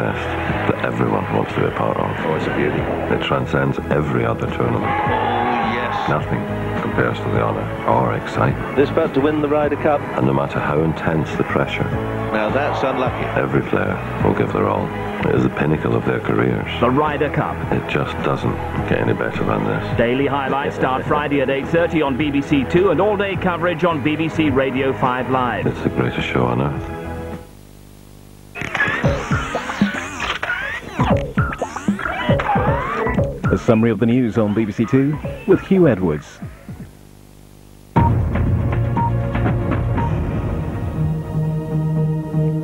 contest that everyone wants to be a part of. Oh, it's a beauty. It transcends every other tournament. Oh, yes. Nothing compares to the honour or excitement. This about to win the Ryder Cup. And no matter how intense the pressure, Now that's unlucky. every player will give their all. It is the pinnacle of their careers. The Ryder Cup. It just doesn't get any better than this. Daily highlights start Friday at 8:30 on BBC2 and all-day coverage on BBC Radio 5 Live. It's the greatest show on earth. A summary of the news on BBC2 with Huw Edwards.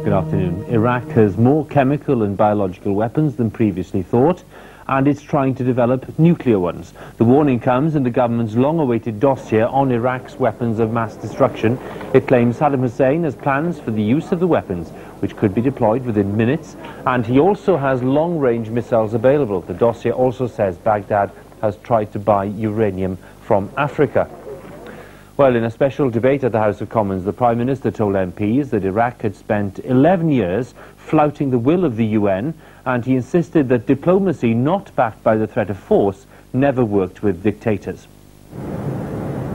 Good afternoon. Iraq has more chemical and biological weapons than previously thought, and it's trying to develop nuclear ones. The warning comes in the government's long-awaited dossier on Iraq's weapons of mass destruction. It claims Saddam Hussein has plans for the use of the weapons, which could be deployed within minutes, and he also has long-range missiles available. The dossier also says Baghdad has tried to buy uranium from Africa. Well, in a special debate at the House of Commons, the Prime Minister told MPs that Iraq had spent 11 years flouting the will of the UN, and he insisted that diplomacy not backed by the threat of force never worked with dictators.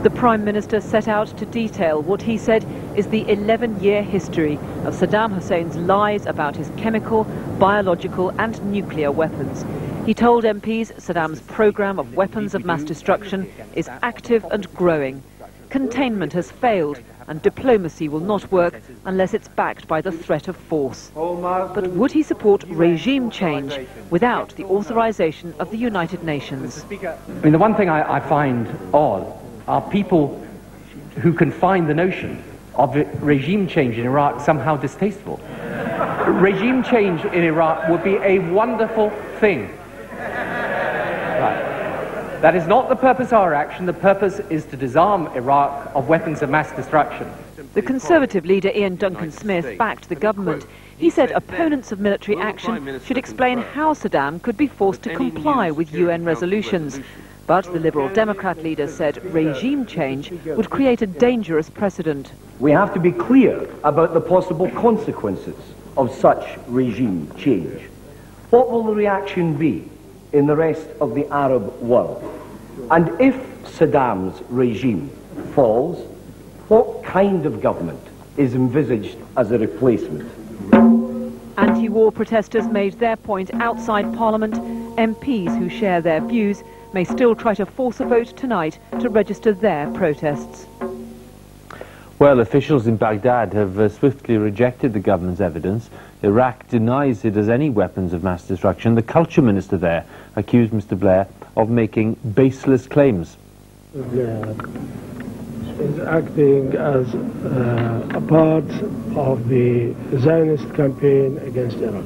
The Prime Minister set out to detail what he said is the 11-year history of Saddam Hussein's lies about his chemical, biological and nuclear weapons. He told MPs Saddam's program of weapons of mass destruction is active and growing. Containment has failed, and diplomacy will not work unless it's backed by the threat of force. But would he support regime change without the authorization of the United Nations? I mean, the one thing I find odd are people who can find the notion of regime change in Iraq somehow distasteful. Regime change in Iraq would be a wonderful thing. That is not the purpose of our action. The purpose is to disarm Iraq of weapons of mass destruction. The Conservative leader Ian Duncan-Smith backed the government. He said opponents of military action should explain how Saddam could be forced to comply with UN resolutions. But the Liberal Democrat leader said regime change would create a dangerous precedent. We have to be clear about the possible consequences of such regime change. What will the reaction be in the rest of the Arab world? And if Saddam's regime falls, what kind of government is envisaged as a replacement? Anti-war protesters made their point outside Parliament. MPs who share their views may still try to force a vote tonight to register their protests. Well, officials in Baghdad have swiftly rejected the government's evidence. Iraq denies it has any weapons of mass destruction. The culture minister there accused Mr. Blair of making baseless claims. Blair is acting as a part of the Zionist campaign against Iraq.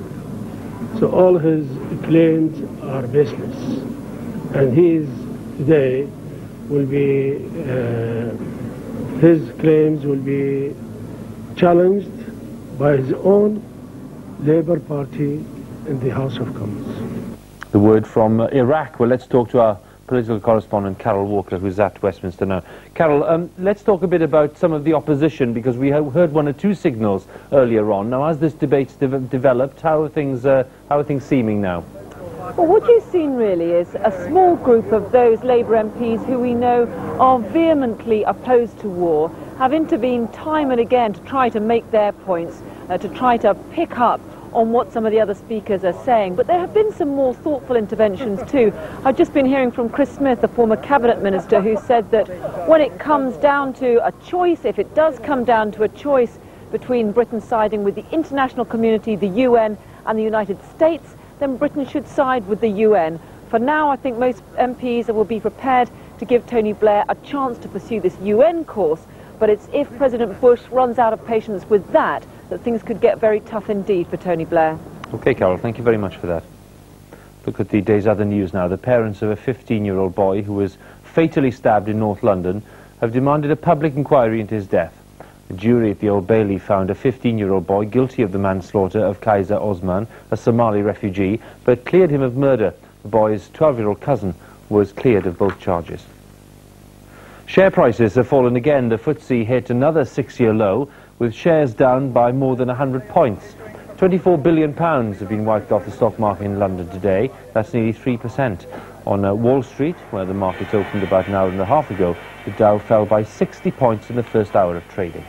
So all his claims are baseless. And today will be, his claims will be challenged by his own Labour Party in the House of Commons. The word from Iraq. Well, let's talk to our political correspondent Carol Walker, who's at Westminster now. Carol, let's talk a bit about some of the opposition, because we heard one or two signals earlier on. Now, as this debate's developed, how are things seeming now? Well, what you've seen really is a small group of those Labour MPs who we know are vehemently opposed to war, have intervened time and again to try to make their points, to try to pick up on what some of the other speakers are saying. But there have been some more thoughtful interventions too. I've just been hearing from Chris Smith, the former cabinet minister, who said that when it comes down to a choice, if it does come down to a choice between Britain siding with the international community, the UN and the United States, then Britain should side with the UN. For now, I think most MPs will be prepared to give Tony Blair a chance to pursue this UN course, but it's if President Bush runs out of patience with that things could get very tough indeed for Tony Blair. OK, Carol, thank you very much for that. Look at the day's other news now. The parents of a 15-year-old boy who was fatally stabbed in North London have demanded a public inquiry into his death. The jury at the Old Bailey found a 15-year-old boy guilty of the manslaughter of Kaiser Osman, a Somali refugee, but cleared him of murder. The boy's 12-year-old cousin was cleared of both charges. Share prices have fallen again. The FTSE hit another 6-year low, with shares down by more than 100 points. £24 billion have been wiped off the stock market in London today. That's nearly 3%. On Wall Street, where the markets opened about an hour and a half ago, the Dow fell by 60 points in the first hour of trading.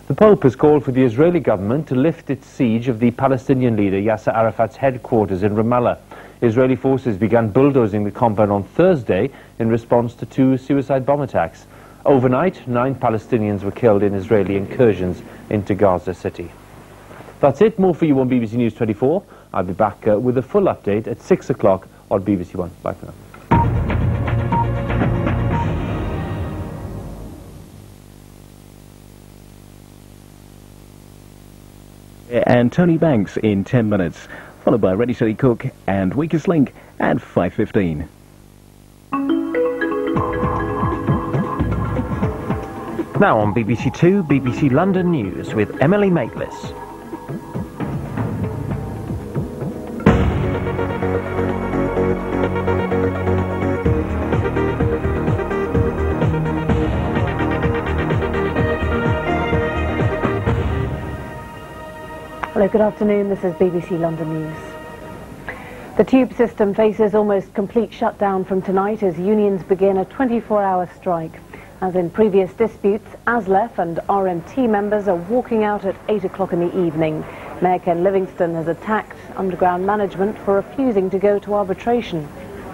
The Pope has called for the Israeli government to lift its siege of the Palestinian leader Yasser Arafat's headquarters in Ramallah. Israeli forces began bulldozing the compound on Thursday in response to 2 suicide bomb attacks. Overnight, 9 Palestinians were killed in Israeli incursions into Gaza City. That's it. More for you on BBC News 24. I'll be back with a full update at 6 o'clock on BBC One. Bye for now. And Tony Banks in 10 minutes, followed by Ready Steady Cook and Weakest Link at 5:15. Now on BBC2, BBC London News with Emily Maitlis. Hello, good afternoon. This is BBC London News. The tube system faces almost complete shutdown from tonight as unions begin a 24-hour strike. As in previous disputes, ASLEF and RMT members are walking out at 8 o'clock in the evening. Mayor Ken Livingstone has attacked underground management for refusing to go to arbitration.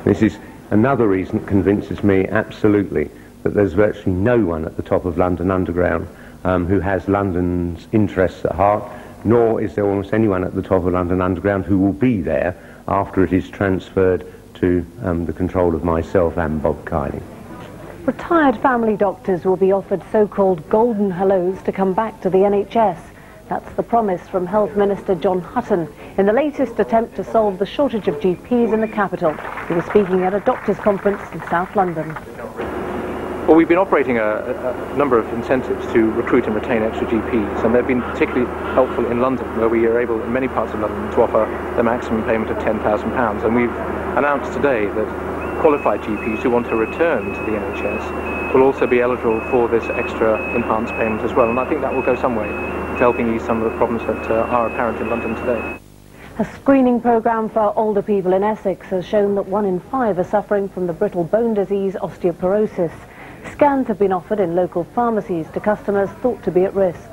This is another reason that convinces me absolutely that there's virtually no one at the top of London Underground who has London's interests at heart, nor is there almost anyone at the top of London Underground who will be there after it is transferred to the control of myself and Bob Kiley. Retired family doctors will be offered so-called golden hellos to come back to the NHS. That's the promise from Health Minister John Hutton in the latest attempt to solve the shortage of GPs in the capital. He was speaking at a doctors' conference in South London. Well, we've been operating a number of incentives to recruit and retain extra GPs, and they've been particularly helpful in London, where we are able, in many parts of London, to offer the maximum payment of £10,000. And we've announced today that qualified GPs who want to return to the NHS will also be eligible for this extra enhanced payment as well. And I think that will go some way to helping ease some of the problems that are apparent in London today. A screening programme for older people in Essex has shown that 1 in 5 are suffering from the brittle bone disease osteoporosis. Scans have been offered in local pharmacies to customers thought to be at risk.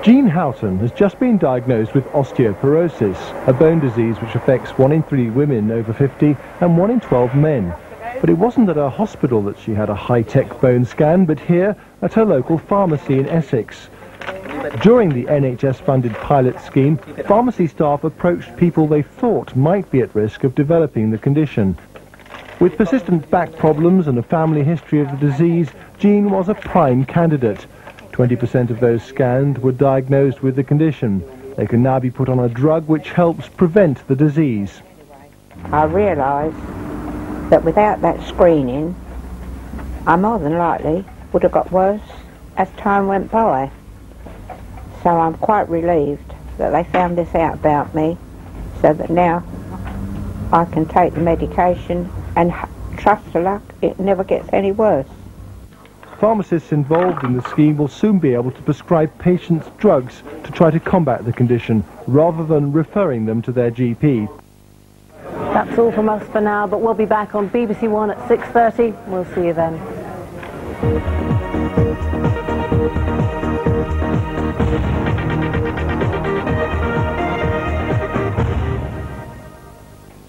Jean Houghton has just been diagnosed with osteoporosis, a bone disease which affects 1 in 3 women over 50 and 1 in 12 men. But it wasn't at her hospital that she had a high-tech bone scan, but here at her local pharmacy in Essex. During the NHS-funded pilot scheme, pharmacy staff approached people they thought might be at risk of developing the condition. With persistent back problems and a family history of the disease, Jean was a prime candidate. 20% of those scanned were diagnosed with the condition. They can now be put on a drug which helps prevent the disease. I realised that without that screening, I more than likely would have got worse as time went by. So I'm quite relieved that they found this out about me, so that now I can take the medication and trust to luck it never gets any worse. Pharmacists involved in the scheme will soon be able to prescribe patients drugs to try to combat the condition, rather than referring them to their GP. That's all from us for now, but we'll be back on BBC One at 6:30. We'll see you then.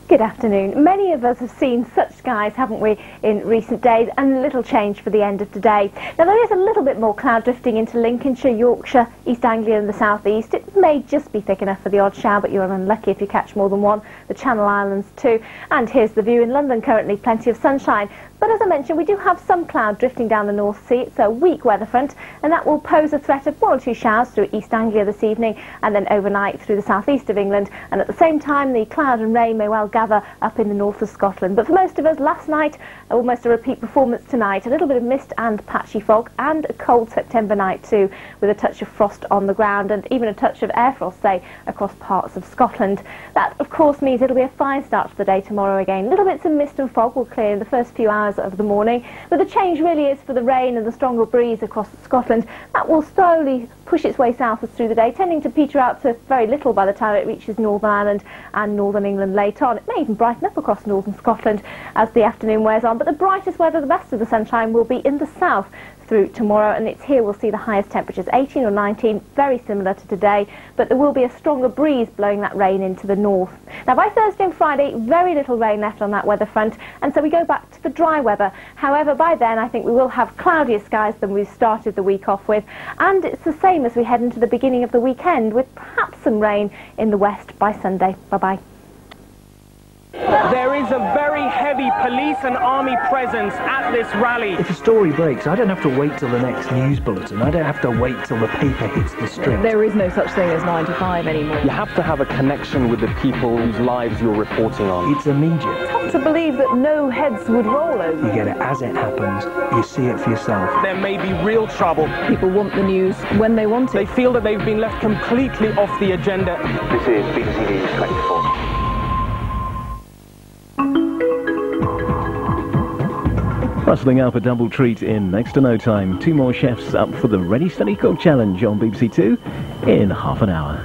Good afternoon. Many of us have seen such skies, haven't we, in recent days, and little change for the end of today. Now, there is a little bit more cloud drifting into Lincolnshire, Yorkshire, East Anglia and the South East. It may just be thick enough for the odd shower, but you're unlucky if you catch more than one. The Channel Islands too. And here's the view in London currently, plenty of sunshine. But as I mentioned, we do have some cloud drifting down the North Sea. It's a weak weather front, and that will pose a threat of 1 or 2 showers through East Anglia this evening, and then overnight through the southeast of England. And at the same time, the cloud and rain may well gather Gaza up in the north of Scotland. But for most of us, last night, almost a repeat performance tonight. A little bit of mist and patchy fog, and a cold September night too, with a touch of frost on the ground and even a touch of air frost, say, across parts of Scotland. That, of course, means it'll be a fine start to the day tomorrow again. Little bits of mist and fog will clear in the first few hours of the morning, but the change really is for the rain and the stronger breeze across Scotland. That will slowly push its way southwards through the day, tending to peter out to very little by the time it reaches Northern Ireland and Northern England later on. It may even brighten up across northern Scotland as the afternoon wears on, but the brightest weather, the best of the sunshine, will be in the south through tomorrow, and it's here we'll see the highest temperatures, 18 or 19, very similar to today, but there will be a stronger breeze blowing that rain into the north. Now by Thursday and Friday, very little rain left on that weather front, and so we go back to the dry weather. However, by then I think we will have cloudier skies than we've started the week off with, and it's the same as we head into the beginning of the weekend, with perhaps some rain in the west by Sunday. Bye-bye. There is a very heavy police and army presence at this rally. If a story breaks, I don't have to wait till the next news bulletin. I don't have to wait till the paper hits the street. There is no such thing as 9 to 5 anymore. You have to have a connection with the people whose lives you're reporting on. It's immediate. It's hard to believe that no heads would roll over. You get it as it happens. You see it for yourself. There may be real trouble. People want the news when they want it. They feel that they've been left completely off the agenda. This is BBC News 24. Bustling up a double treat in next to no time. 2 more chefs up for the Ready Steady Cook Challenge on BBC2 in half an hour.